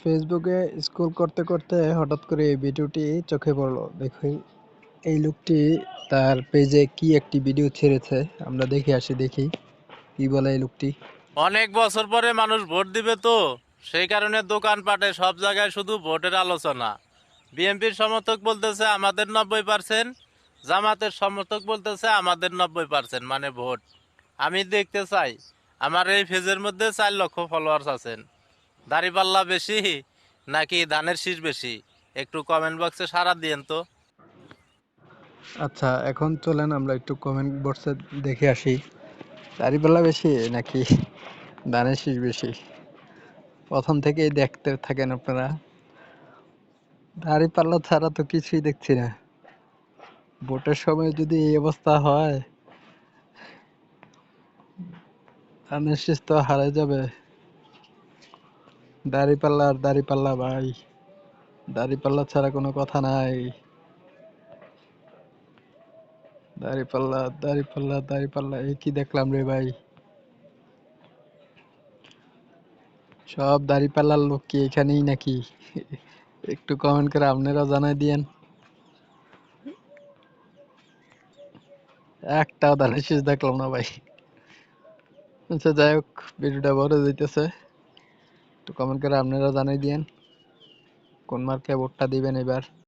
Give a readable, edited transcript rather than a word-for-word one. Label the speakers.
Speaker 1: ফেসবুকে স্ক্রল করতে করতে হঠাৎ করে এই ভিডিওটি চোখে পড়লো। দেখি এই লোকটি তার পেজে কি একটি ভিডিও ছেড়েছে। আমরা দেখে আসি, দেখি কি বলে এই লোকটি।
Speaker 2: অনেক বছর পরে মানুষ ভোট দিবে, তো সেই কারণে দোকানপাটে সব জায়গায় শুধু ভোটের আলোচনা। বিএনপির সমর্থক বলতেছে আমাদের 90%, জামাতের সমর্থক বলতেছে আমাদের 90%, মানে ভোট। আমি দেখতে চাই আমার এই পেজের মধ্যে 4 লক্ষ ফলোয়ার্স আছেন। দাড়িপাল্লা বেশি নাকি ধানের শীষ বেশি? একটু কমেন্ট বক্সে সাড়া দিয়েন তো।
Speaker 1: আচ্ছা, এখন চলেন আমরা একটু কমেন্ট বক্সে দেখে আসি, দাড়িপাল্লা বেশি নাকি ধানের শীষ বেশি। প্রথম থেকেই দেখতে থাকেন আপনারা। দাড়িপাল্লা ছাড়া তো কিছুই দেখছি না। ভোটের সময় যদি এই অবস্থা হয়, ধানের শীষ তো হারা যাবে। দাড়িপাল্লা আর দাড়িপাল্লা ভাই, দাড়িপাল্লা ছাড়া কোনো কথা নাই। দাড়িপাল্লা দাড়িপাল্লা দাড়িপাল্লা, এই কি দেখলাম রে ভাই। সব দাড়িপাল্লার লোক কি এখানেই নাকি? একটু কমেন্ট করে আপনারা জানাই দিয়েন। একটাও ধানের শীষ দেখলাম না ভাই। আচ্ছা, যাই হোক, ভিডিওটা বড় যাইতেছে। একটু কমেন্ট করে আপনারা জানাই দিয়েন কোন মার্কে ভোটটা দিবেন এবার।